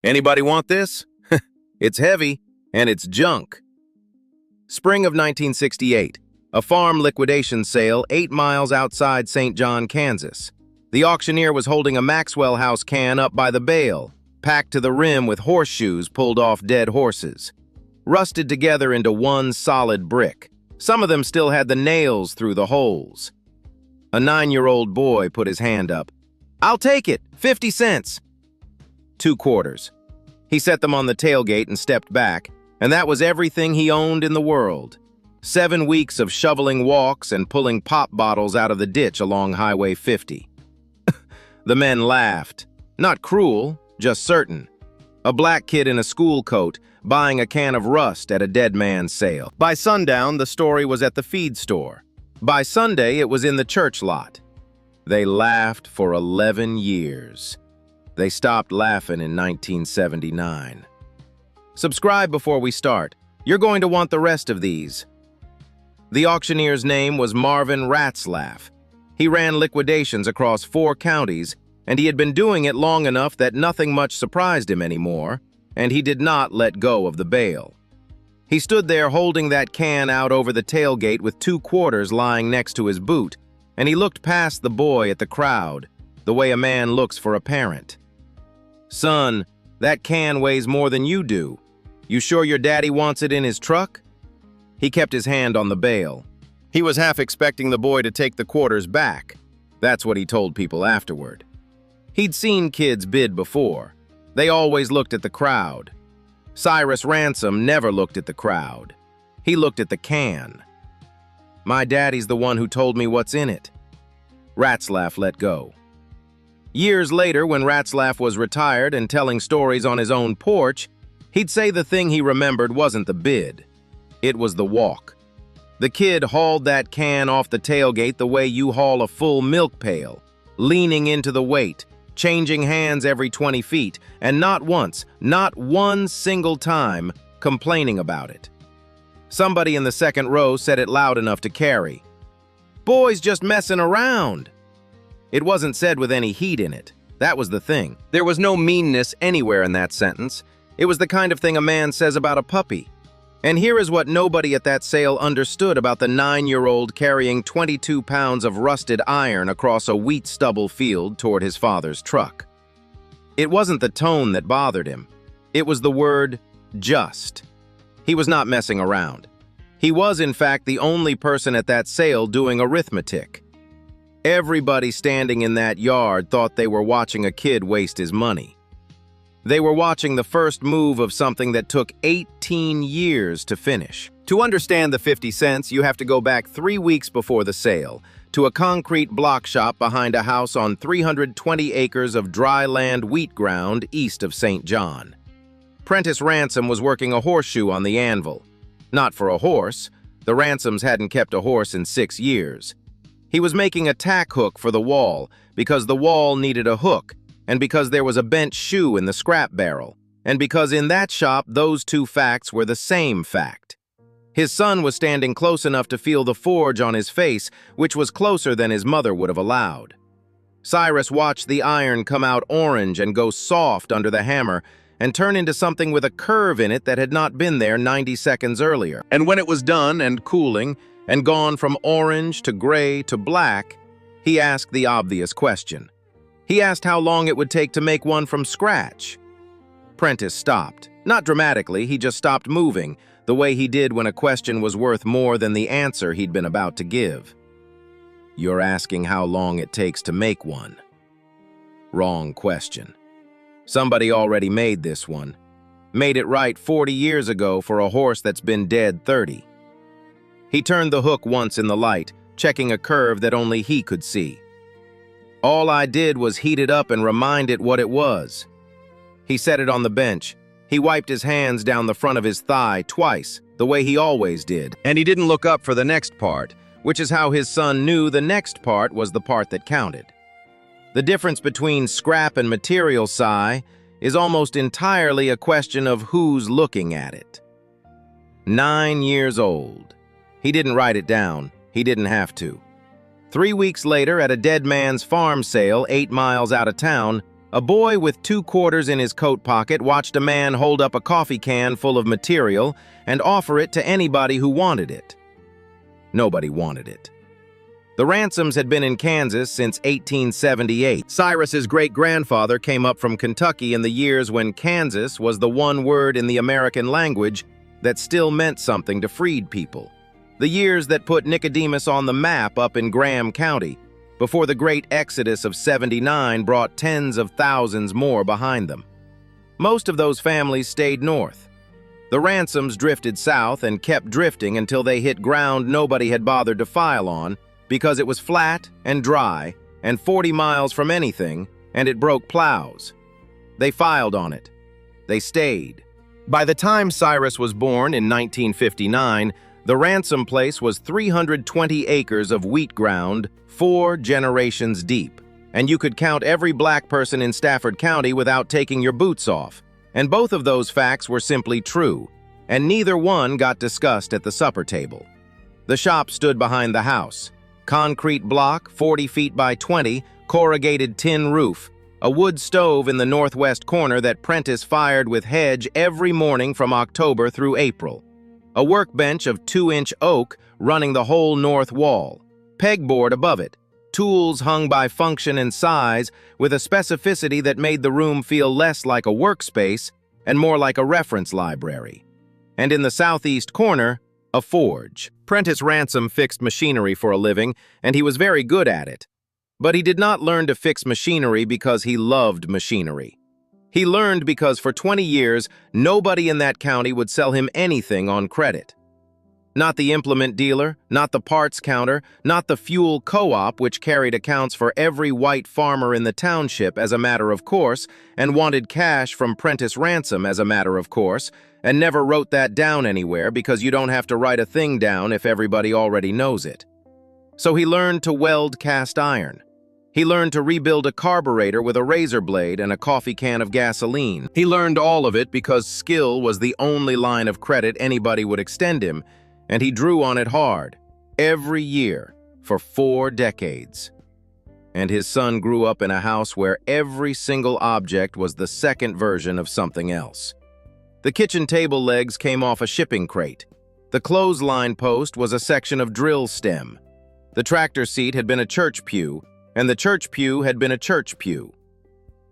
Anybody want this? It's heavy, and it's junk. Spring of 1968. A farm liquidation sale 8 miles outside St. John, Kansas. The auctioneer was holding a Maxwell House can up by the bale, packed to the rim with horseshoes pulled off dead horses, rusted together into one solid brick. Some of them still had the nails through the holes. A 9-year-old boy put his hand up. "I'll take it, 50 cents. 2 quarters. He set them on the tailgate and stepped back, and that was everything he owned in the world. 7 weeks of shoveling walks and pulling pop bottles out of the ditch along Highway 50. The men laughed. Not cruel, just certain. A black kid in a school coat buying a can of rust at a dead man's sale. By sundown, the story was at the feed store. By Sunday, it was in the church lot. They laughed for 11 years. They stopped laughing in 1979. Subscribe before we start. You're going to want the rest of these. The auctioneer's name was Marvin Ratzlaff. He ran liquidations across 4 counties, and he had been doing it long enough that nothing much surprised him anymore, and he did not let go of the bale. He stood there holding that can out over the tailgate with 2 quarters lying next to his boot, and he looked past the boy at the crowd, the way a man looks for a parent. "Son, that can weighs more than you do. You sure your daddy wants it in his truck?" He kept his hand on the bale. He was half expecting the boy to take the quarters back. That's what he told people afterward. He'd seen kids bid before. They always looked at the crowd. Cyrus Ransom never looked at the crowd. He looked at the can. "My daddy's the one who told me what's in it." Ratzlaff let go. Years later, when Ratzlaff was retired and telling stories on his own porch, he'd say the thing he remembered wasn't the bid. It was the walk. The kid hauled that can off the tailgate the way you haul a full milk pail, leaning into the weight, changing hands every 20 feet, and not once, not one single time, complaining about it. Somebody in the second row said it loud enough to carry. "Boy's just messing around." It wasn't said with any heat in it. That was the thing. There was no meanness anywhere in that sentence. It was the kind of thing a man says about a puppy. And here is what nobody at that sale understood about the 9-year-old carrying 22 pounds of rusted iron across a wheat stubble field toward his father's truck. It wasn't the tone that bothered him. It was the word just. He was not messing around. He was, in fact, the only person at that sale doing arithmetic. Everybody standing in that yard thought they were watching a kid waste his money. They were watching the first move of something that took 18 years to finish. To understand the 50 cents, you have to go back 3 weeks before the sale, to a concrete block shop behind a house on 320 acres of dry land wheat ground east of St. John. Prentice Ransom was working a horseshoe on the anvil. Not for a horse. The Ransoms hadn't kept a horse in 6 years. He was making a tack hook for the wall, because the wall needed a hook, and because there was a bent shoe in the scrap barrel, and because in that shop those 2 facts were the same fact. His son was standing close enough to feel the forge on his face, which was closer than his mother would have allowed. Cyrus watched the iron come out orange and go soft under the hammer and turn into something with a curve in it that had not been there 90 seconds earlier. And when it was done and cooling and gone from orange to gray to black, he asked the obvious question. He asked how long it would take to make one from scratch. Prentice stopped. Not dramatically, he just stopped moving, the way he did when a question was worth more than the answer he'd been about to give. "You're asking how long it takes to make one." Wrong question. Somebody already made this one. Made it right 40 years ago for a horse that's been dead 30. He turned the hook once in the light, checking a curve that only he could see. "All I did was heat it up and remind it what it was." He set it on the bench. He wiped his hands down the front of his thigh twice, the way he always did. And he didn't look up for the next part, which is how his son knew the next part was the part that counted. The difference between scrap and material, Cy, is almost entirely a question of who's looking at it. 9 years old. He didn't write it down. He didn't have to. 3 weeks later, at a dead man's farm sale 8 miles out of town, A boy with 2 quarters in his coat pocket watched a man hold up a coffee can full of material and offer it to anybody who wanted it. Nobody wanted it. The Ransoms had been in Kansas since 1878. Cyrus's great-grandfather came up from Kentucky in the years when Kansas was the one word in the American language that still meant something to freed people. The years that put Nicodemus on the map up in Graham County, before the great exodus of '79 brought tens of thousands more behind them. Most of those families stayed north. The Ransoms drifted south and kept drifting until they hit ground nobody had bothered to file on, because it was flat and dry and 40 miles from anything, and it broke plows. They filed on it. They stayed. By the time Cyrus was born in 1959, the Ransom place was 320 acres of wheat ground, 4 generations deep, and you could count every black person in Stafford County without taking your boots off. And both of those facts were simply true, and neither one got discussed at the supper table. The shop stood behind the house. Concrete block, 40 feet by 20, corrugated tin roof, a wood stove in the northwest corner that Prentice fired with hedge every morning from October through April. A workbench of 2-inch oak running the whole north wall, pegboard above it, tools hung by function and size with a specificity that made the room feel less like a workspace and more like a reference library. And in the southeast corner, a forge. Prentice Ransom fixed machinery for a living, and he was very good at it. But he did not learn to fix machinery because he loved machinery. He learned because for 20 years, nobody in that county would sell him anything on credit. Not the implement dealer, not the parts counter, not the fuel co-op, which carried accounts for every white farmer in the township as a matter of course and wanted cash from Prentice Ransom as a matter of course, and never wrote that down anywhere because you don't have to write a thing down if everybody already knows it. So he learned to weld cast iron. He learned to rebuild a carburetor with a razor blade and a coffee can of gasoline. He learned all of it because skill was the only line of credit anybody would extend him, and he drew on it hard, every year, for 4 decades. And his son grew up in a house where every single object was the second version of something else. The kitchen table legs came off a shipping crate. The clothesline post was a section of drill stem. The tractor seat had been a church pew, and the church pew had been a church pew.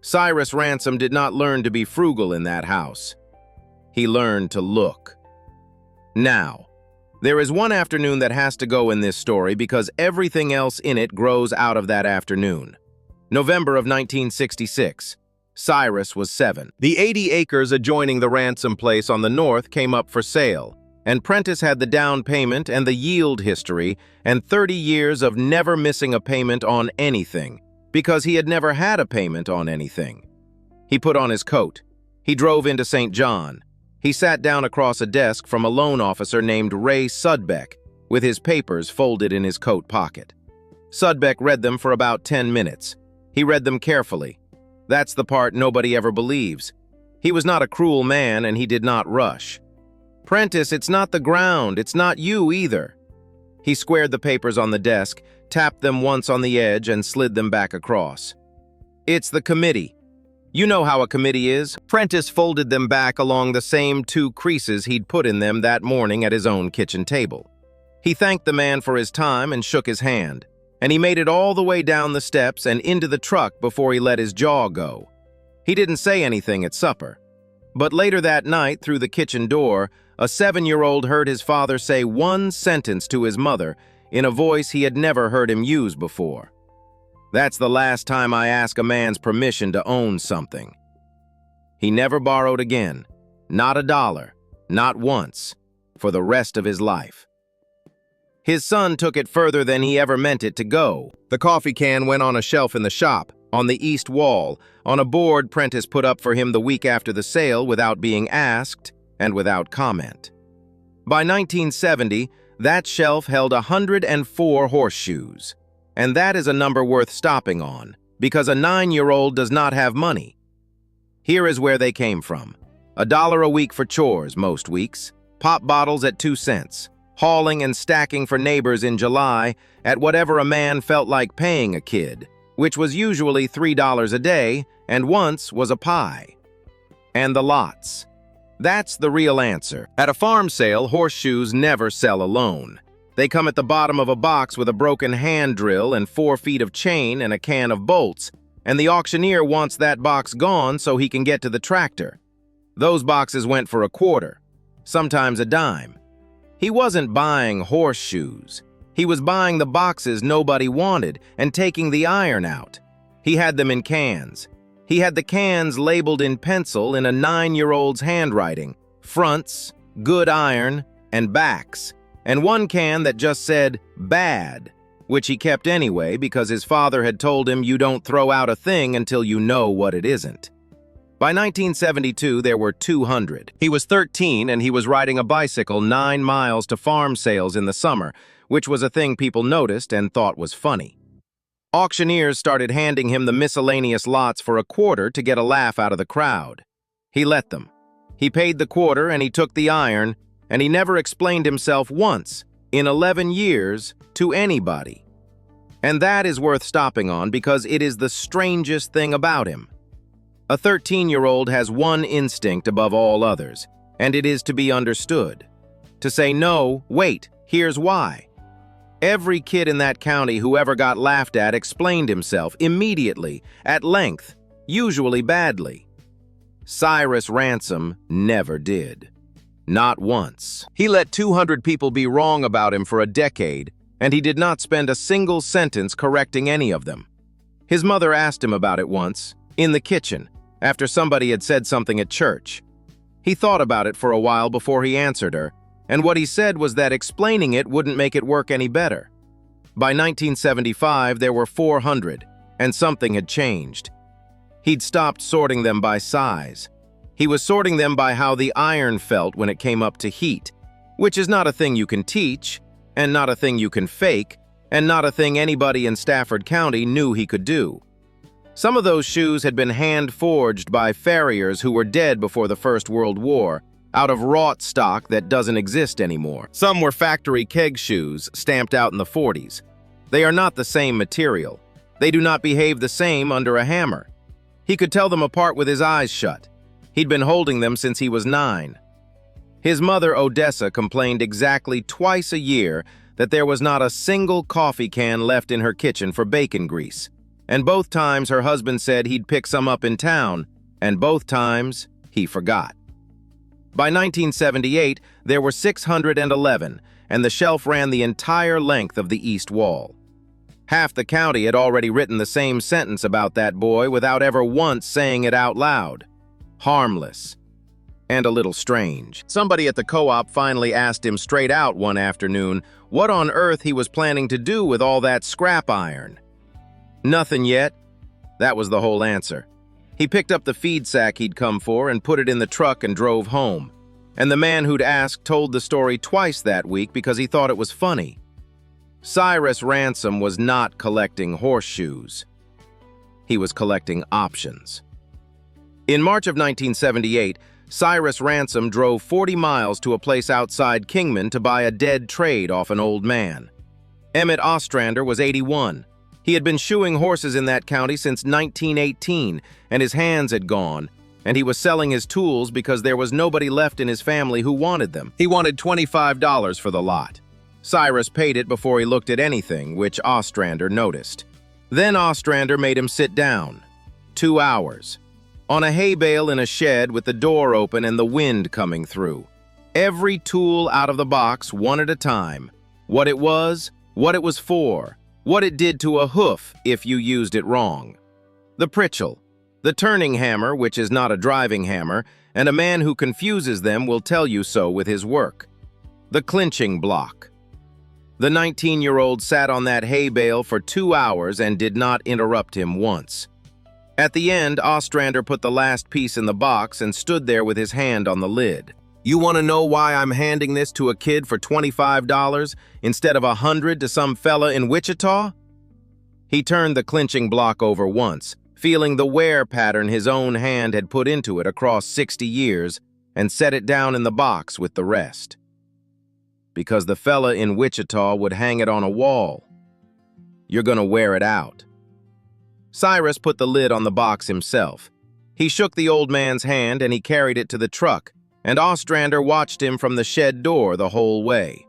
Cyrus Ransom did not learn to be frugal in that house. He learned to look. Now, there is one afternoon that has to go in this story because everything else in it grows out of that afternoon. November of 1966. Cyrus was 7. The 80 acres adjoining the Ransom place on the north came up for sale, and Prentice had the down payment and the yield history and 30 years of never missing a payment on anything, because he had never had a payment on anything. He put on his coat. He drove into St. John. He sat down across a desk from a loan officer named Ray Sudbeck, with his papers folded in his coat pocket. Sudbeck read them for about 10 minutes. He read them carefully. That's the part nobody ever believes. He was not a cruel man, and he did not rush. "Prentice, it's not the ground, it's not you either." He squared the papers on the desk, tapped them once on the edge, and slid them back across. "It's the committee. You know how a committee is." Prentice folded them back along the same 2 creases he'd put in them that morning at his own kitchen table. He thanked the man for his time and shook his hand, and he made it all the way down the steps and into the truck before he let his jaw go. He didn't say anything at supper. But later that night, through the kitchen door, a 7-year-old heard his father say one sentence to his mother in a voice he had never heard him use before. "That's the last time I ask a man's permission to own something." He never borrowed again, not a dollar, not once, for the rest of his life. His son took it further than he ever meant it to go. The coffee can went on a shelf in the shop, on the east wall, on a board Prentice put up for him the week after the sale without being asked and without comment. By 1970, that shelf held 104 horseshoes. And that is a number worth stopping on, because a 9-year-old does not have money. Here is where they came from. $1 a week for chores most weeks, pop bottles at 2 cents, hauling and stacking for neighbors in July at whatever a man felt like paying a kid, which was usually $3 a day and once was a pie. And the lots. That's the real answer. At a farm sale, horseshoes never sell alone. They come at the bottom of a box with a broken hand drill and 4 feet of chain and a can of bolts, and the auctioneer wants that box gone so he can get to the tractor. Those boxes went for a quarter, sometimes a dime. He wasn't buying horseshoes. He was buying the boxes nobody wanted and taking the iron out. He had them in cans. He had the cans labeled in pencil in a 9-year-old's handwriting, fronts, good iron, and backs, and one can that just said, bad, which he kept anyway because his father had told him you don't throw out a thing until you know what it isn't. By 1972, there were 200. He was 13 and he was riding a bicycle 9 miles to farm sales in the summer, which was a thing people noticed and thought was funny. Auctioneers started handing him the miscellaneous lots for a quarter to get a laugh out of the crowd. He let them. He paid the quarter and he took the iron, and he never explained himself once, in 11 years, to anybody. And that is worth stopping on because it is the strangest thing about him. A 13-year-old has one instinct above all others, and it is to be understood. To say, no, wait, here's why. Every kid in that county who ever got laughed at explained himself immediately, at length, usually badly. Cyrus Ransom never did. Not once. He let 200 people be wrong about him for a decade, and he did not spend a single sentence correcting any of them. His mother asked him about it once, in the kitchen, after somebody had said something at church. He thought about it for a while before he answered her, and what he said was that explaining it wouldn't make it work any better. By 1975, there were 400, and something had changed. He'd stopped sorting them by size. He was sorting them by how the iron felt when it came up to heat, which is not a thing you can teach, and not a thing you can fake, and not a thing anybody in Stafford County knew he could do. Some of those shoes had been hand-forged by farriers who were dead before the First World War, out of wrought stock that doesn't exist anymore. Some were factory keg shoes stamped out in the 40s. They are not the same material. They do not behave the same under a hammer. He could tell them apart with his eyes shut. He'd been holding them since he was 9. His mother, Odessa, complained exactly twice a year that there was not a single coffee can left in her kitchen for bacon grease. And both times her husband said he'd pick some up in town, and both times he forgot. By 1978, there were 611, and the shelf ran the entire length of the east wall. Half the county had already written the same sentence about that boy without ever once saying it out loud. Harmless. And a little strange. Somebody at the co-op finally asked him straight out one afternoon what on earth he was planning to do with all that scrap iron. Nothing yet. That was the whole answer. He picked up the feed sack he'd come for and put it in the truck and drove home. And the man who'd asked told the story twice that week because he thought it was funny. Cyrus Ransom was not collecting horseshoes. He was collecting options. In March of 1978, Cyrus Ransom drove 40 miles to a place outside Kingman to buy a dead trade off an old man. Emmett Ostrander was 81. He had been shoeing horses in that county since 1918, and his hands had gone, and he was selling his tools because there was nobody left in his family who wanted them. He wanted $25 for the lot. Cyrus paid it before he looked at anything, which Ostrander noticed. Then Ostrander made him sit down. 2 hours. On a hay bale in a shed with the door open and the wind coming through. Every tool out of the box, one at a time. What it was for, what it did to a hoof if you used it wrong. The pritchel, the turning hammer, which is not a driving hammer, and a man who confuses them will tell you so with his work. The clinching block. The 19-year-old sat on that hay bale for 2 hours and did not interrupt him once. At the end, Ostrander put the last piece in the box and stood there with his hand on the lid. You want to know why I'm handing this to a kid for $25 instead of $100 to some fella in Wichita? He turned the clinching block over once, feeling the wear pattern his own hand had put into it across 60 years, and set it down in the box with the rest. Because the fella in Wichita would hang it on a wall. You're gonna wear it out. Cyrus put the lid on the box himself. He shook the old man's hand and he carried it to the truck, and Ostrander watched him from the shed door the whole way.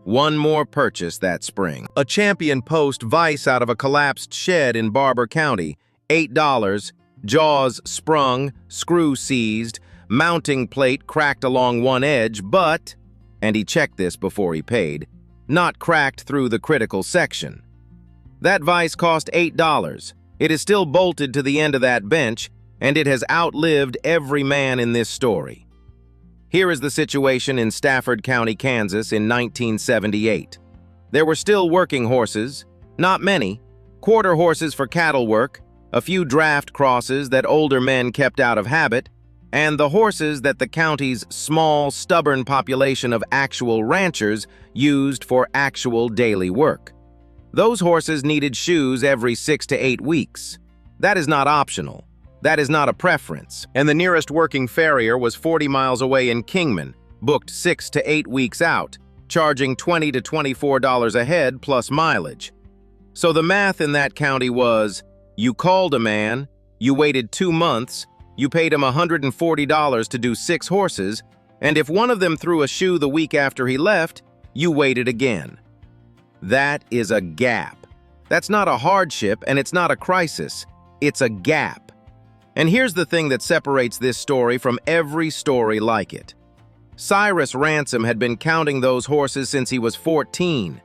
One more purchase that spring. A champion post vise out of a collapsed shed in Barber County, $8, jaws sprung, screw seized, mounting plate cracked along one edge, but, and he checked this before he paid, not cracked through the critical section. That vise cost $8. It is still bolted to the end of that bench, and it has outlived every man in this story. Here is the situation in Stafford County, Kansas in 1978. There were still working horses, not many, quarter horses for cattle work, a few draft crosses that older men kept out of habit, and the horses that the county's small, stubborn population of actual ranchers used for actual daily work. Those horses needed shoes every 6 to 8 weeks. That is not optional. That is not a preference. And the nearest working farrier was 40 miles away in Kingman, booked 6 to 8 weeks out, charging $20 to $24 a head plus mileage. So the math in that county was, you called a man, you waited 2 months, you paid him $140 to do 6 horses, and if one of them threw a shoe the week after he left, you waited again. That is a gap. That's not a hardship, and it's not a crisis. It's a gap. And here's the thing that separates this story from every story like it. Cyrus Ransom had been counting those horses since he was 14.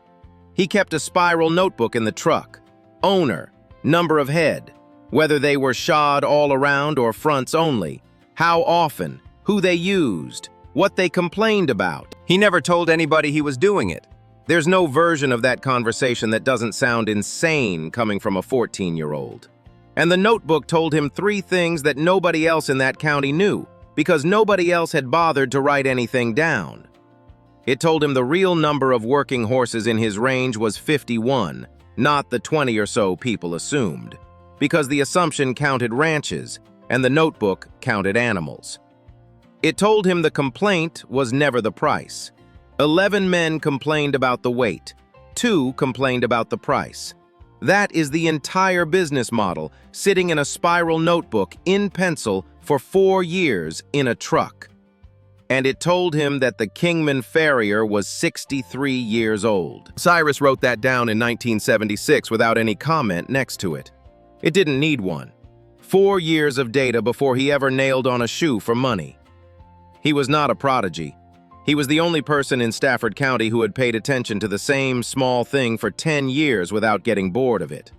He kept a spiral notebook in the truck. Owner, number of head, whether they were shod all around or fronts only, how often, who they used, what they complained about. He never told anybody he was doing it. There's no version of that conversation that doesn't sound insane coming from a 14-year-old. And the notebook told him 3 things that nobody else in that county knew, because nobody else had bothered to write anything down. It told him the real number of working horses in his range was 51, not the 20 or so people assumed, because the assumption counted ranches, and the notebook counted animals. It told him the complaint was never the price. 11 men complained about the weight. 2 complained about the price. That is the entire business model, sitting in a spiral notebook in pencil for 4 years in a truck. And it told him that the Kingman farrier was 63 years old. Cyrus wrote that down in 1976 without any comment next to it. It didn't need one. 4 years of data before he ever nailed on a shoe for money. He was not a prodigy. He was the only person in Stafford County who had paid attention to the same small thing for 10 years without getting bored of it.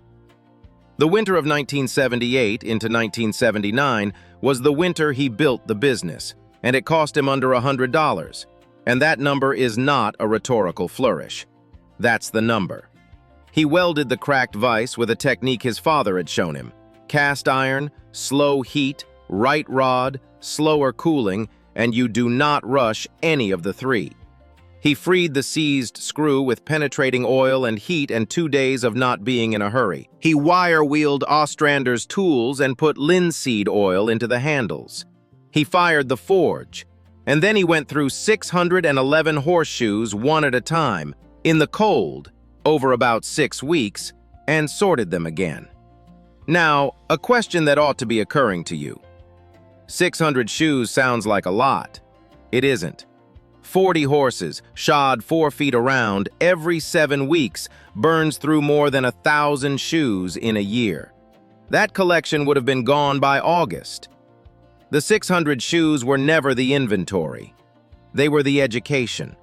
The winter of 1978 into 1979 was the winter he built the business, and it cost him under $100. And that number is not a rhetorical flourish. That's the number. He welded the cracked vise with a technique his father had shown him. Cast iron, slow heat, right rod, slower cooling, and you do not rush any of the 3. He freed the seized screw with penetrating oil and heat and 2 days of not being in a hurry. He wire-wheeled Ostrander's tools and put linseed oil into the handles. He fired the forge, and then he went through 611 horseshoes one at a time, in the cold, over about 6 weeks, and sorted them again. Now, a question that ought to be occurring to you. 600 shoes sounds like a lot. It isn't. 40 horses, shod 4 feet around, every 7 weeks, burns through more than 1,000 shoes in a year. That collection would have been gone by August. The 600 shoes were never the inventory. They were the education.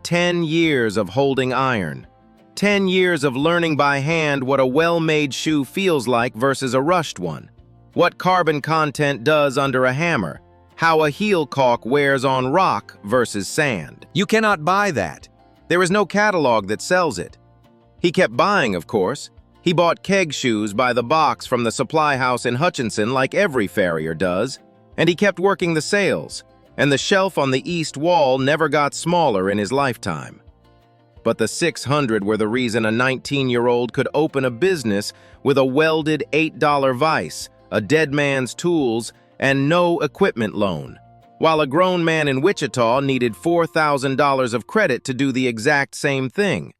10 years of holding iron. 10 years of learning by hand what a well-made shoe feels like versus a rushed one. What carbon content does under a hammer, how a heel caulk wears on rock versus sand. You cannot buy that. There is no catalog that sells it. He kept buying, of course. He bought keg shoes by the box from the supply house in Hutchinson like every farrier does, and he kept working the sales, and the shelf on the east wall never got smaller in his lifetime. But the 600 were the reason a 19-year-old could open a business with a welded $8 vise, a dead man's tools, and no equipment loan, while a grown man in Wichita needed $4,000 of credit to do the exact same thing.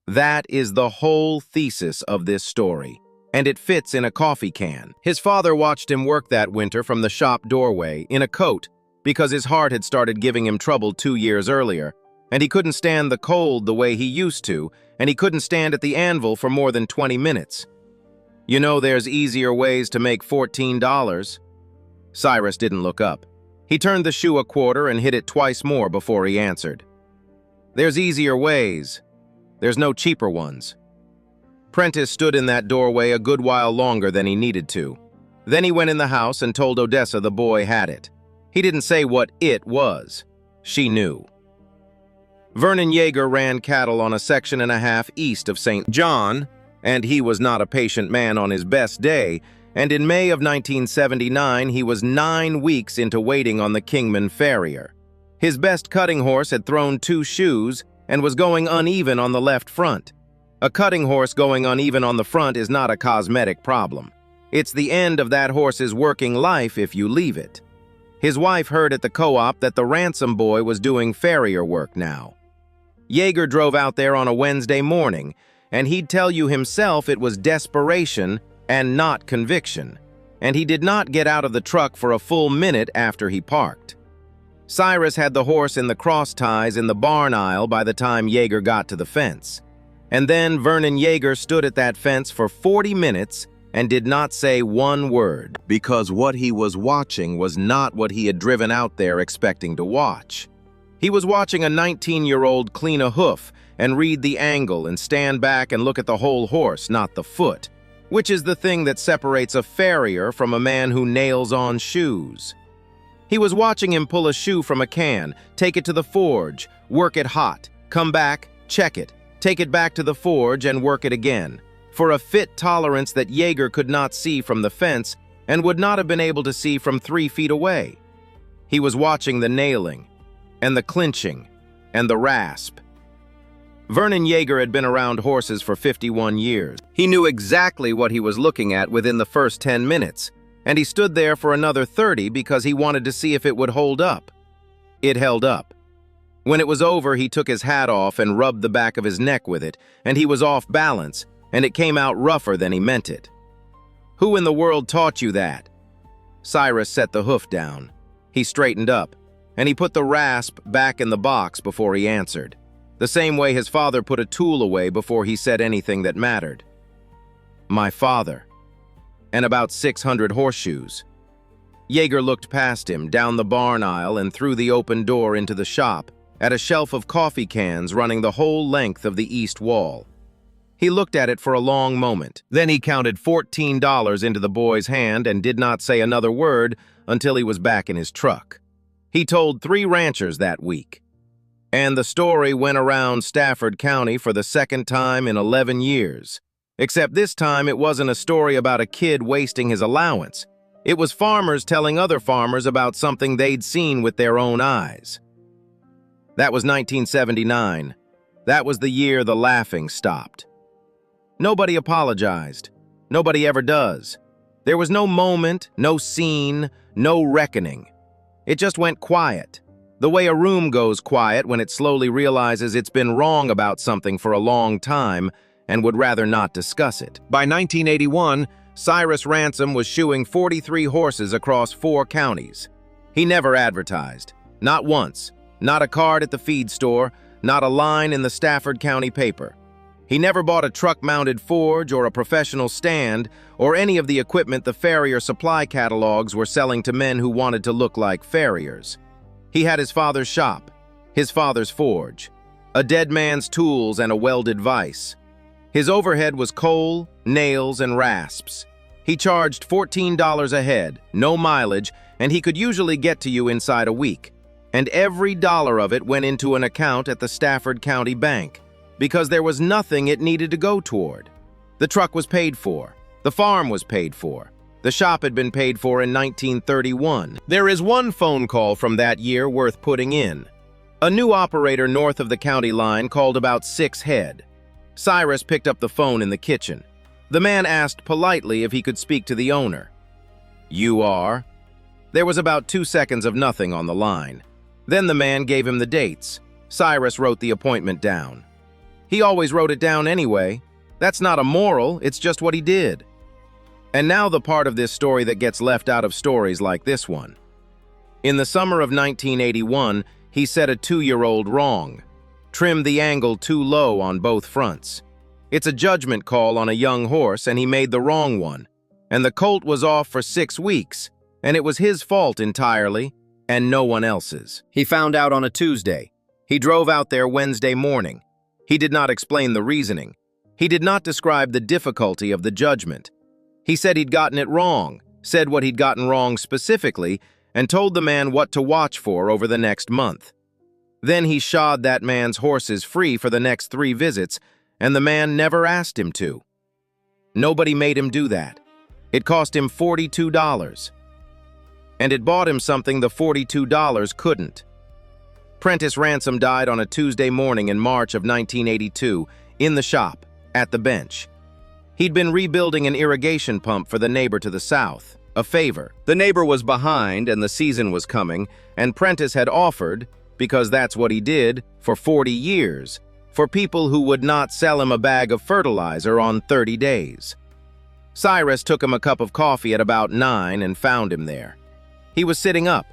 That is the whole thesis of this story, and it fits in a coffee can. His father watched him work that winter from the shop doorway in a coat because his heart had started giving him trouble 2 years earlier, and he couldn't stand the cold the way he used to, and he couldn't stand at the anvil for more than 20 minutes. You know, there's easier ways to make $14. Cyrus didn't look up. He turned the shoe a quarter and hit it twice more before he answered. There's easier ways. There's no cheaper ones. Prentice stood in that doorway a good while longer than he needed to. Then he went in the house and told Odessa the boy had it. He didn't say what it was. She knew. Vernon Yeager ran cattle on a section and a half east of St. John, and he was not a patient man on his best day, and in May of 1979 he was 9 weeks into waiting on the Kingman farrier. His best cutting horse had thrown 2 shoes and was going uneven on the left front. A cutting horse going uneven on the front is not a cosmetic problem. It's the end of that horse's working life if you leave it. His wife heard at the co-op that the ransom boy was doing farrier work now. Yeager drove out there on a Wednesday morning, and he'd tell you himself it was desperation and not conviction, and he did not get out of the truck for a full minute after he parked. Cyrus had the horse in the cross ties in the barn aisle by the time Yeager got to the fence. And then Vernon Yeager stood at that fence for 40 minutes and did not say one word, because what he was watching was not what he had driven out there expecting to watch. He was watching a 19-year-old clean a hoof and read the angle and stand back and look at the whole horse, not the foot, which is the thing that separates a farrier from a man who nails on shoes. He was watching him pull a shoe from a can, take it to the forge, work it hot, come back, check it, take it back to the forge and work it again, for a fit tolerance that Yeager could not see from the fence and would not have been able to see from 3 feet away. He was watching the nailing, and the clinching, and the rasp. Vernon Yeager had been around horses for 51 years. He knew exactly what he was looking at within the first 10 minutes, and he stood there for another 30 because he wanted to see if it would hold up. It held up. When it was over, he took his hat off and rubbed the back of his neck with it, and he was off balance, and it came out rougher than he meant it. Who in the world taught you that? Cyrus set the hoof down. He straightened up, and he put the rasp back in the box before he answered, the same way his father put a tool away before he said anything that mattered. My father. And about 600 horseshoes. Yeager looked past him, down the barn aisle and through the open door into the shop, at a shelf of coffee cans running the whole length of the east wall. He looked at it for a long moment. Then he counted $14 into the boy's hand and did not say another word until he was back in his truck. He told 3 ranchers that week. And the story went around Stafford County for the second time in 11 years. Except this time it wasn't a story about a kid wasting his allowance. It was farmers telling other farmers about something they'd seen with their own eyes. That was 1979. That was the year the laughing stopped. Nobody apologized. Nobody ever does. There was no moment, no scene, no reckoning. It just went quiet, the way a room goes quiet when it slowly realizes it's been wrong about something for a long time and would rather not discuss it. By 1981, Cyrus Ransom was shoeing 43 horses across 4 counties. He never advertised. Not once. Not a card at the feed store. Not a line in the Stafford County paper. He never bought a truck-mounted forge or a professional stand or any of the equipment the farrier supply catalogs were selling to men who wanted to look like farriers. He had his father's shop, his father's forge, a dead man's tools and a welded vise. His overhead was coal, nails, and rasps. He charged $14 a head, no mileage, and he could usually get to you inside a week. And every dollar of it went into an account at the Stafford County Bank, because there was nothing it needed to go toward. The truck was paid for. The farm was paid for. The shop had been paid for in 1931. There is one phone call from that year worth putting in. A new operator north of the county line called about 6 head. Cyrus picked up the phone in the kitchen. The man asked politely if he could speak to the owner. You are? There was about 2 seconds of nothing on the line. Then the man gave him the dates. Cyrus wrote the appointment down. He always wrote it down anyway. That's not a moral, it's just what he did. And now the part of this story that gets left out of stories like this one. In the summer of 1981, he set a 2-year-old wrong. Trimmed the angle too low on both fronts. It's a judgment call on a young horse, and he made the wrong one. And the colt was off for 6 weeks, and it was his fault entirely, and no one else's. He found out on a Tuesday. He drove out there Wednesday morning. He did not explain the reasoning. He did not describe the difficulty of the judgment. He said he'd gotten it wrong, said what he'd gotten wrong specifically, and told the man what to watch for over the next month. Then he shod that man's horses free for the next 3 visits, and the man never asked him to. Nobody made him do that. It cost him $42. And it bought him something the $42 couldn't. Prentice Ransom died on a Tuesday morning in March of 1982, in the shop, at the bench. He'd been rebuilding an irrigation pump for the neighbor to the south, a favor. The neighbor was behind and the season was coming, and Prentice had offered, because that's what he did for 40 years, for people who would not sell him a bag of fertilizer on 30 days. Cyrus took him a cup of coffee at about 9 and found him there. He was sitting up.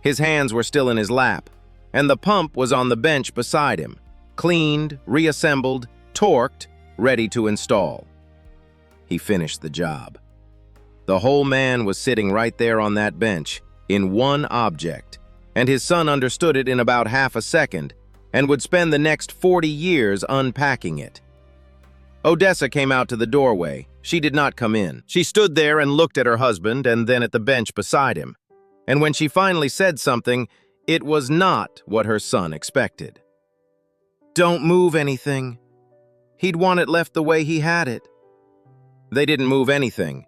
His hands were still in his lap, and the pump was on the bench beside him, cleaned, reassembled, torqued, ready to install. He finished the job. The whole man was sitting right there on that bench, in one object, and his son understood it in about half a second, and would spend the next 40 years unpacking it. Odessa came out to the doorway. She did not come in. She stood there and looked at her husband and then at the bench beside him. And when she finally said something, it was not what her son expected. "Don't move anything. He'd want it left the way he had it." They didn't move anything.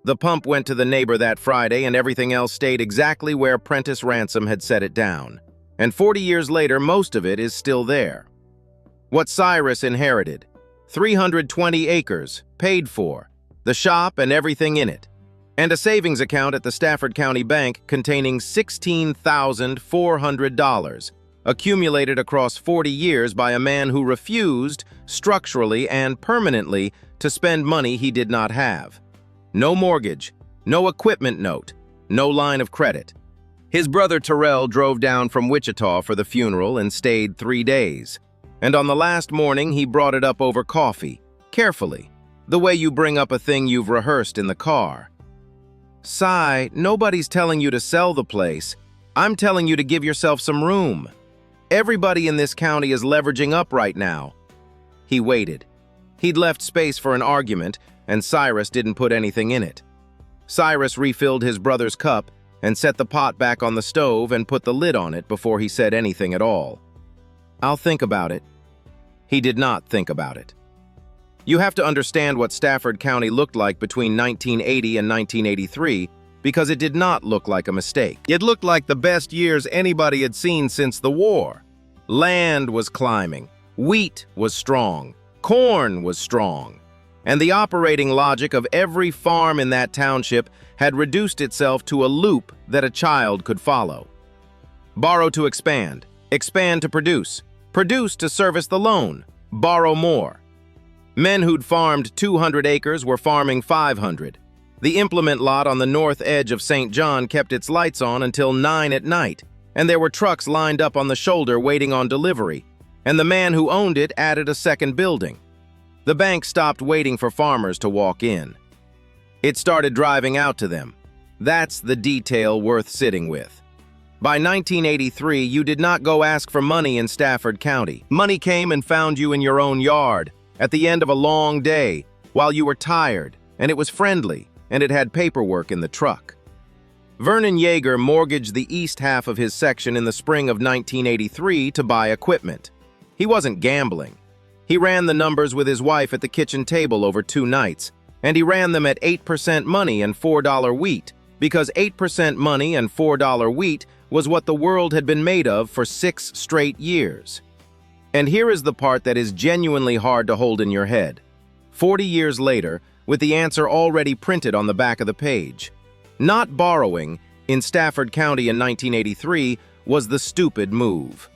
The pump went to the neighbor that Friday, and everything else stayed exactly where Prentice Ransom had set it down. And 40 years later, most of it is still there. What Cyrus inherited, 320 acres, paid for, the shop and everything in it, and a savings account at the Stafford County Bank containing $16,400, accumulated across 40 years by a man who refused, structurally and permanently, to spend money he did not have. No mortgage, no equipment note, no line of credit. His brother Terrell drove down from Wichita for the funeral and stayed 3 days. And on the last morning, he brought it up over coffee, carefully, the way you bring up a thing you've rehearsed in the car. "Cy, nobody's telling you to sell the place. I'm telling you to give yourself some room. Everybody in this county is leveraging up right now." He waited. He'd left space for an argument, and Cyrus didn't put anything in it. Cyrus refilled his brother's cup and set the pot back on the stove and put the lid on it before he said anything at all. "I'll think about it." He did not think about it. You have to understand what Stafford County looked like between 1980 and 1983, because it did not look like a mistake. It looked like the best years anybody had seen since the war. Land was climbing, wheat was strong, corn was strong, and the operating logic of every farm in that township had reduced itself to a loop that a child could follow. Borrow to expand, expand to produce, produce to service the loan, borrow more. Men who'd farmed 200 acres were farming 500. The implement lot on the north edge of St. John kept its lights on until 9 at night, and there were trucks lined up on the shoulder waiting on delivery, and the man who owned it added a second building. The bank stopped waiting for farmers to walk in. It started driving out to them. That's the detail worth sitting with. By 1983, you did not go ask for money in Stafford County. Money came and found you in your own yard, at the end of a long day, while you were tired, and it was friendly, and it had paperwork in the truck. Vernon Yeager mortgaged the east half of his section in the spring of 1983 to buy equipment. He wasn't gambling. He ran the numbers with his wife at the kitchen table over 2 nights, and he ran them at 8% money and $4 wheat, because 8% money and $4 wheat was what the world had been made of for 6 straight years. And here is the part that is genuinely hard to hold in your head. 40 years later, with the answer already printed on the back of the page. Not borrowing in Stafford County in 1983 was the stupid move.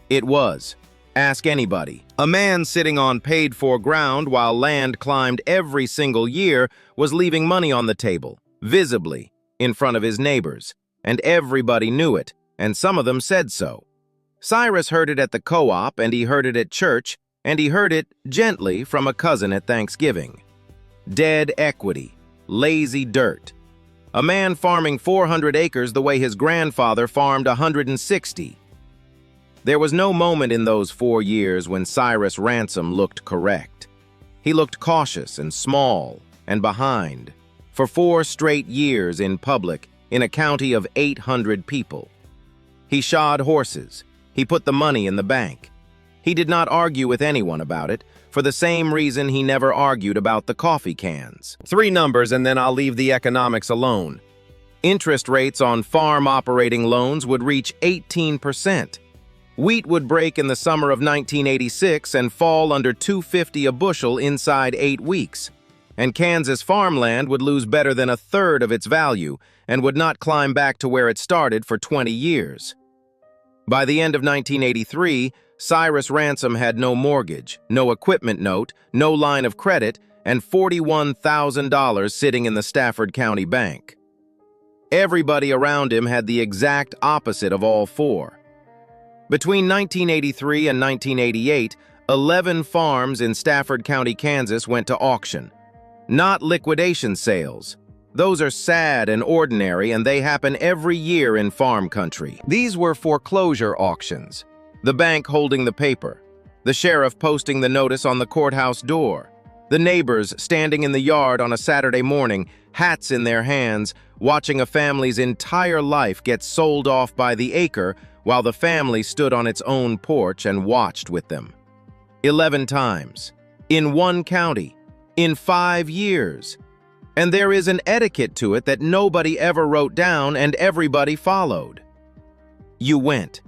It was. Ask anybody. A man sitting on paid-for ground while land climbed every single year was leaving money on the table, visibly, in front of his neighbors, and everybody knew it, and some of them said so. Cyrus heard it at the co-op, and he heard it at church, and he heard it gently from a cousin at Thanksgiving. Dead equity, lazy dirt. A man farming 400 acres the way his grandfather farmed 160. There was no moment in those 4 years when Cyrus Ransom looked correct. He looked cautious and small and behind. For 4 straight years in public, in a county of 800 people. He shod horses. He put the money in the bank. He did not argue with anyone about it, for the same reason he never argued about the coffee cans. 3 numbers and then I'll leave the economics alone. Interest rates on farm operating loans would reach 18%. Wheat would break in the summer of 1986 and fall under $2.50 a bushel inside 8 weeks. And Kansas farmland would lose better than 1/3 of its value and would not climb back to where it started for 20 years. By the end of 1983, Cyrus Ransom had no mortgage, no equipment note, no line of credit, and $41,000 sitting in the Stafford County Bank. Everybody around him had the exact opposite of all 4. Between 1983 and 1988, 11 farms in Stafford County, Kansas went to auction. Not liquidation sales. Those are sad and ordinary, and they happen every year in farm country. These were foreclosure auctions. The bank holding the paper. The sheriff posting the notice on the courthouse door. The neighbors standing in the yard on a Saturday morning, hats in their hands, watching a family's entire life get sold off by the acre while the family stood on its own porch and watched with them. 11 times. In 1 county. In 5 years. And there is an etiquette to it that nobody ever wrote down and everybody followed. You went.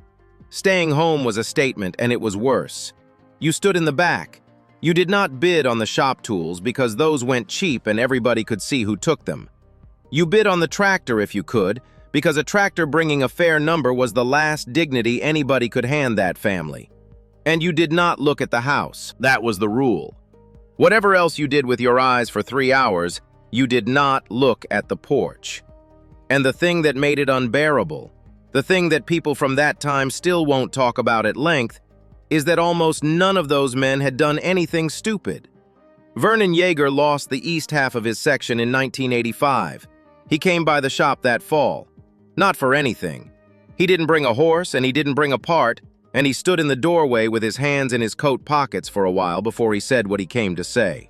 Staying home was a statement, and it was worse. You stood in the back. You did not bid on the shop tools because those went cheap and everybody could see who took them. You bid on the tractor if you could, because a tractor bringing a fair number was the last dignity anybody could hand that family. And you did not look at the house. That was the rule. Whatever else you did with your eyes for 3 hours, you did not look at the porch. And the thing that made it unbearable, the thing that people from that time still won't talk about at length, is that almost none of those men had done anything stupid. Vernon Yeager lost the east half of his section in 1985. He came by the shop that fall. Not for anything. He didn't bring a horse and he didn't bring a part, and he stood in the doorway with his hands in his coat pockets for a while before he said what he came to say.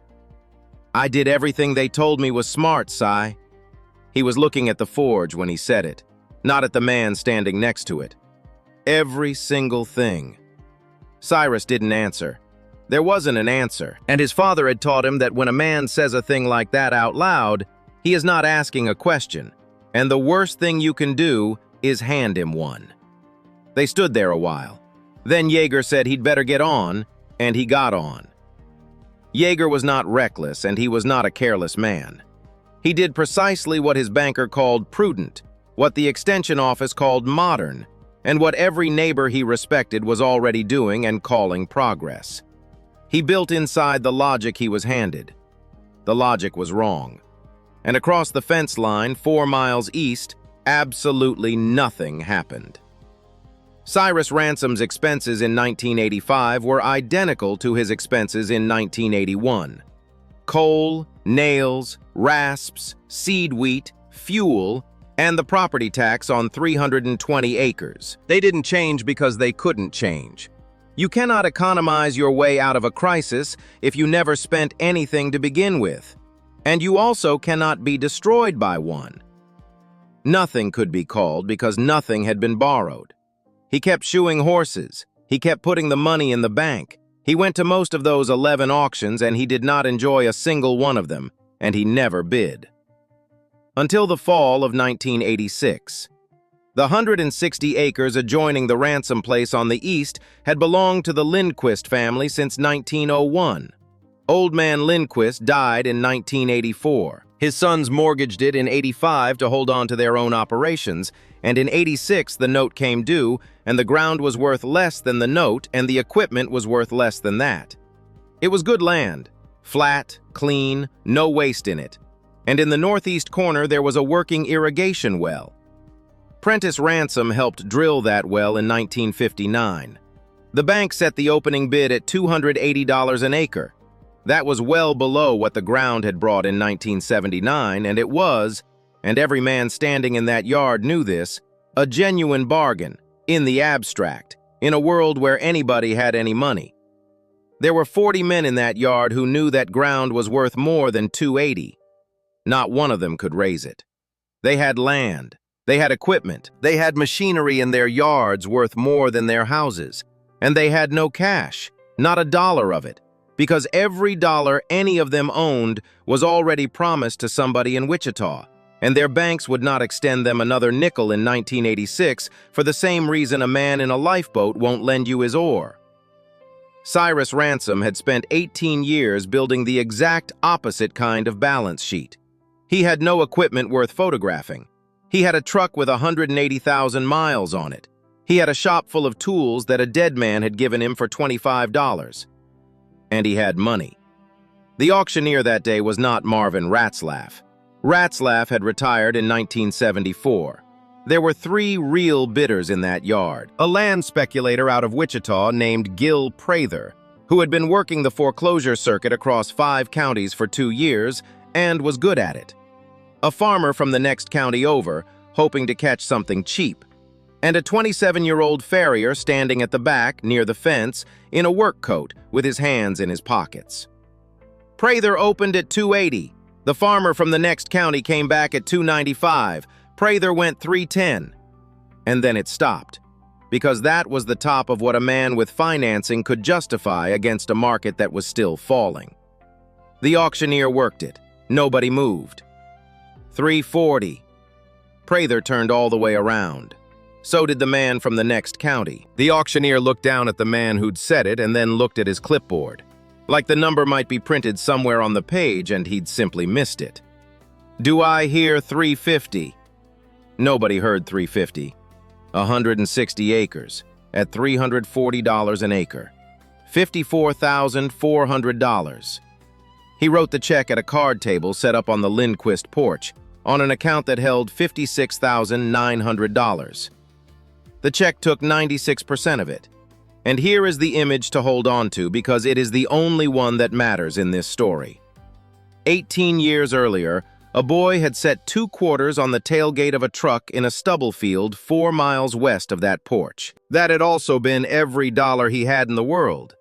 I did everything they told me was smart, Cy. He was looking at the forge when he said it, not at the man standing next to it. Every single thing. Cyrus didn't answer. There wasn't an answer, and his father had taught him that when a man says a thing like that out loud, he is not asking a question, and the worst thing you can do is hand him one. They stood there a while. Then Yeager said he'd better get on, and he got on. Yeager was not reckless, and he was not a careless man. He did precisely what his banker called prudent, what the extension office called modern, and what every neighbor he respected was already doing and calling progress. He built inside the logic he was handed. The logic was wrong. And across the fence line, 4 miles east, absolutely nothing happened. Cyrus Ransom's expenses in 1985 were identical to his expenses in 1981. Coal, nails, rasps, seed wheat, fuel, and the property tax on 320 acres. They didn't change because they couldn't change. You cannot economize your way out of a crisis if you never spent anything to begin with. And you also cannot be destroyed by one. Nothing could be called because nothing had been borrowed. He kept shoeing horses. He kept putting the money in the bank. He went to most of those 11 auctions and he did not enjoy a single one of them, and he never bid. Until the fall of 1986. The 160 acres adjoining the Ransom place on the east had belonged to the Lindquist family since 1901. Old man Lindquist died in 1984. His sons mortgaged it in '85 to hold on to their own operations, and in '86 the note came due, and the ground was worth less than the note, and the equipment was worth less than that. It was good land, flat, clean, no waste in it, and in the northeast corner there was a working irrigation well. Prentice Ransom helped drill that well in 1959. The bank set the opening bid at $280 an acre. That was well below what the ground had brought in 1979, and it was, and every man standing in that yard knew this, a genuine bargain, in the abstract, in a world where anybody had any money. There were 40 men in that yard who knew that ground was worth more than $280. Not one of them could raise it. They had land, they had equipment, they had machinery in their yards worth more than their houses, and they had no cash, not a dollar of it, because every dollar any of them owned was already promised to somebody in Wichita, and their banks would not extend them another nickel in 1986 for the same reason a man in a lifeboat won't lend you his oar. Cyrus Ransom had spent 18 years building the exact opposite kind of balance sheet. He had no equipment worth photographing. He had a truck with 180,000 miles on it. He had a shop full of tools that a dead man had given him for $25. And he had money. The auctioneer that day was not Marvin Ratzlaff. Ratzlaff had retired in 1974. There were 3 real bidders in that yard. A land speculator out of Wichita named Gil Prather, who had been working the foreclosure circuit across 5 counties for 2 years and was good at it. A farmer from the next county over, hoping to catch something cheap. And a 27-year-old farrier standing at the back, near the fence, in a work coat with his hands in his pockets. Prather opened at $280. The farmer from the next county came back at $295. Prather went $310. And then it stopped, because that was the top of what a man with financing could justify against a market that was still falling. The auctioneer worked it. Nobody moved. $340. Prather turned all the way around. So did the man from the next county. The auctioneer looked down at the man who'd said it and then looked at his clipboard. Like the number might be printed somewhere on the page and he'd simply missed it. Do I hear $350? Nobody heard $350. 160 acres at $340 an acre. $54,400. He wrote the check at a card table set up on the Lindquist porch on an account that held $56,900. The check took 96% of it. And here is the image to hold on to because it is the only one that matters in this story. 18 years earlier, a boy had set 2 quarters on the tailgate of a truck in a stubble field 4 miles west of that porch. That had also been every dollar he had in the world.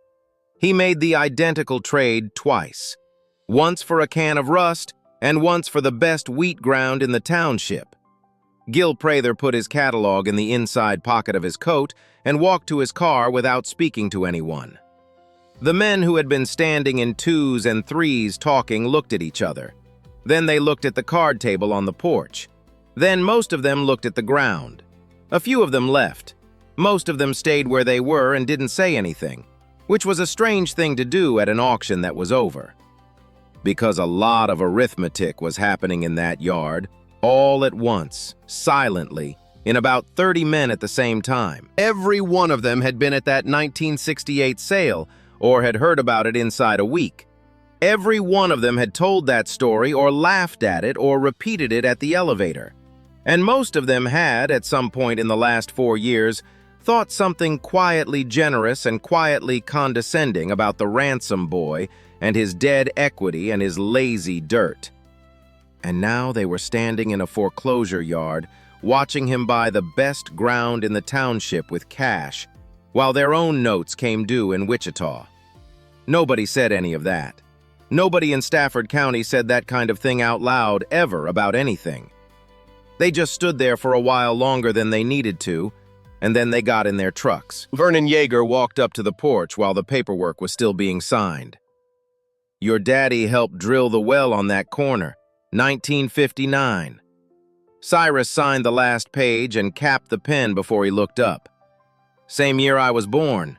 He made the identical trade twice. Once for a can of rust, and once for the best wheat ground in the township. Gil Prather put his catalog in the inside pocket of his coat and walked to his car without speaking to anyone. The men who had been standing in 2s and 3s talking looked at each other. Then they looked at the card table on the porch. Then most of them looked at the ground. A few of them left. Most of them stayed where they were and didn't say anything, which was a strange thing to do at an auction that was over. Because a lot of arithmetic was happening in that yard, all at once, silently, in about 30 men at the same time. Every one of them had been at that 1968 sale or had heard about it inside a week. Every one of them had told that story or laughed at it or repeated it at the elevator. And most of them had, at some point in the last 4 years, thought something quietly generous and quietly condescending about the Ransom boy and his dead equity and his lazy dirt. And now they were standing in a foreclosure yard, watching him buy the best ground in the township with cash, while their own notes came due in Wichita. Nobody said any of that. Nobody in Stafford County said that kind of thing out loud ever about anything. They just stood there for a while longer than they needed to, and then they got in their trucks. Vernon Yeager walked up to the porch while the paperwork was still being signed. Your daddy helped drill the well on that corner, 1959. Cyrus signed the last page and capped the pen before he looked up. Same year I was born.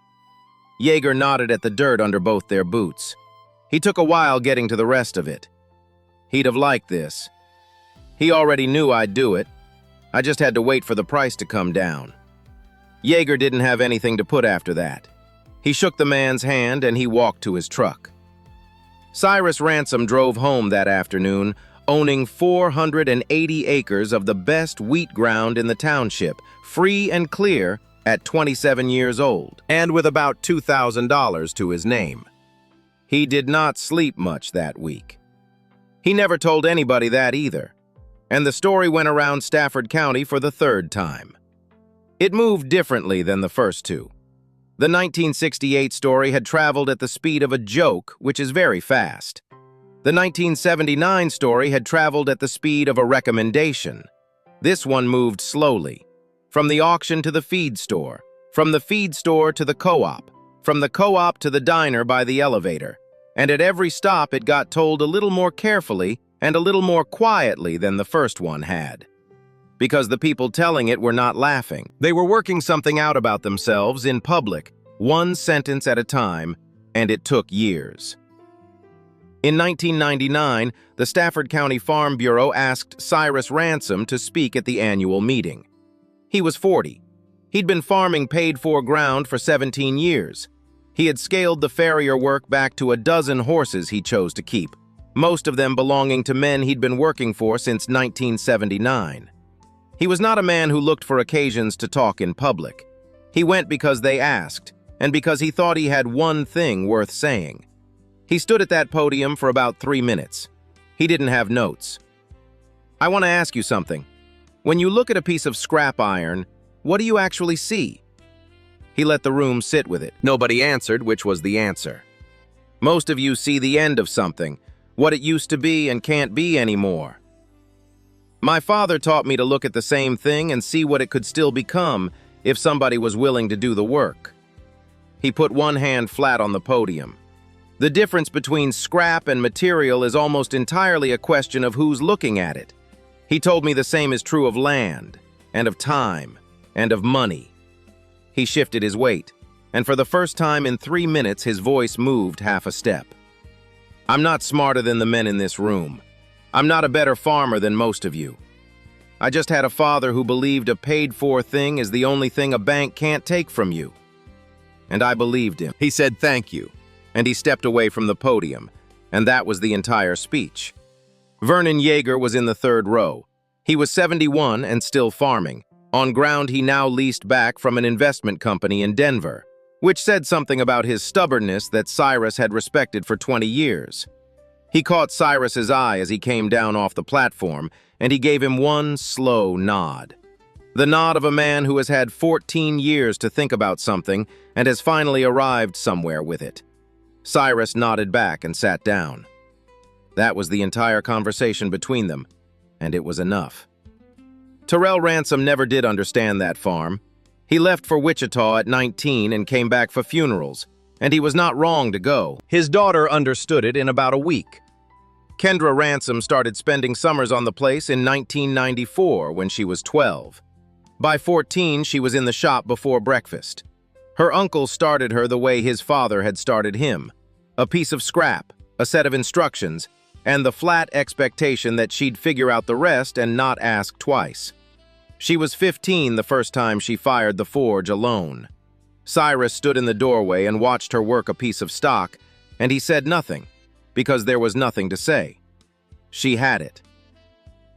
Yeager nodded at the dirt under both their boots. He took a while getting to the rest of it. He'd have liked this. He already knew I'd do it. I just had to wait for the price to come down. Yeager didn't have anything to put after that. He shook the man's hand and he walked to his truck. Cyrus Ransom drove home that afternoon, owning 480 acres of the best wheat ground in the township, free and clear at 27 years old, and with about $2,000 to his name. He did not sleep much that week. He never told anybody that either, and the story went around Stafford County for the third time. It moved differently than the first two. The 1968 story had traveled at the speed of a joke, which is very fast. The 1979 story had traveled at the speed of a recommendation. This one moved slowly. From the auction to the feed store, from the feed store to the co-op, from the co-op to the diner by the elevator. And at every stop it got told a little more carefully and a little more quietly than the first one had. Because the people telling it were not laughing. They were working something out about themselves in public, one sentence at a time, and it took years. In 1999, the Stafford County Farm Bureau asked Cyrus Ransom to speak at the annual meeting. He was 40. He'd been farming paid-for ground for 17 years. He had scaled the farrier work back to a dozen horses he chose to keep, most of them belonging to men he'd been working for since 1979. He was not a man who looked for occasions to talk in public. He went because they asked, and because he thought he had one thing worth saying. He stood at that podium for about 3 minutes. He didn't have notes. "I want to ask you something. When you look at a piece of scrap iron, what do you actually see?" He let the room sit with it. Nobody answered, which was the answer. Most of you see the end of something, what it used to be and can't be anymore. My father taught me to look at the same thing and see what it could still become if somebody was willing to do the work. He put one hand flat on the podium. The difference between scrap and material is almost entirely a question of who's looking at it. He told me the same is true of land, and of time, and of money. He shifted his weight, and for the first time in 3 minutes his voice moved half a step. "I'm not smarter than the men in this room. I'm not a better farmer than most of you. I just had a father who believed a paid-for thing is the only thing a bank can't take from you." And I believed him. He said thank you, and he stepped away from the podium, and that was the entire speech. Vernon Yeager was in the third row. He was 71 and still farming, on ground he now leased back from an investment company in Denver, which said something about his stubbornness that Cyrus had respected for 20 years. He caught Cyrus's eye as he came down off the platform, and he gave him one slow nod. The nod of a man who has had 14 years to think about something and has finally arrived somewhere with it. Cyrus nodded back and sat down. That was the entire conversation between them, and it was enough. Terrell Ransom never did understand that farm. He left for Wichita at 19 and came back for funerals, and he was not wrong to go. His daughter understood it in about a week. Kendra Ransom started spending summers on the place in 1994 when she was 12. By 14, she was in the shop before breakfast. Her uncle started her the way his father had started him. A piece of scrap, a set of instructions, and the flat expectation that she'd figure out the rest and not ask twice. She was 15 the first time she fired the forge alone. Cyrus stood in the doorway and watched her work a piece of stock, and he said nothing, because there was nothing to say. She had it.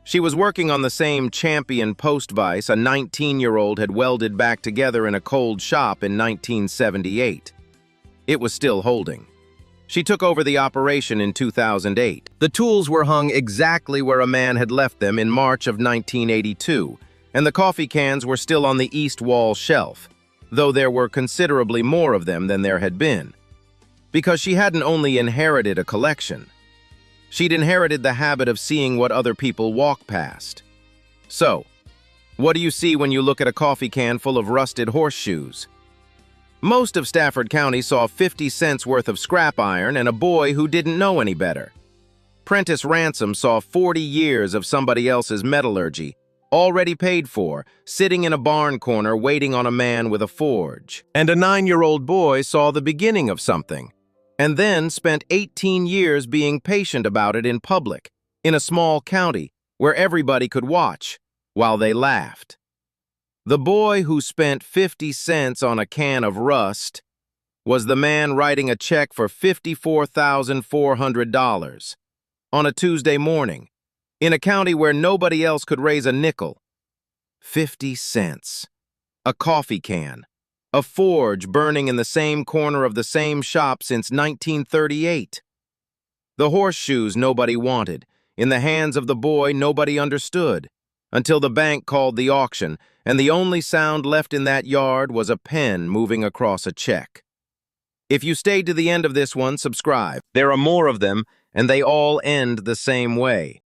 She was working on the same champion post vise a 19-year-old had welded back together in a cold shop in 1978. It was still holding. She took over the operation in 2008. The tools were hung exactly where a man had left them in March of 1982, and the coffee cans were still on the east wall shelf, though there were considerably more of them than there had been. Because she hadn't only inherited a collection. She'd inherited the habit of seeing what other people walk past. So, what do you see when you look at a coffee can full of rusted horseshoes? Most of Stafford County saw 50 cents worth of scrap iron and a boy who didn't know any better. Prentice Ransom saw 40 years of somebody else's metallurgy, already paid for, sitting in a barn corner waiting on a man with a forge. And a 9-year-old boy saw the beginning of something, and then spent 18 years being patient about it in public, in a small county where everybody could watch while they laughed. The boy who spent 50 cents on a can of rust was the man writing a check for $54,400 on a Tuesday morning in a county where nobody else could raise a nickel. 50 cents. A coffee can. A forge burning in the same corner of the same shop since 1938. The horseshoes nobody wanted, in the hands of the boy nobody understood, until the bank called the auction, and the only sound left in that yard was a pen moving across a check. If you stayed to the end of this one, subscribe. There are more of them, and they all end the same way.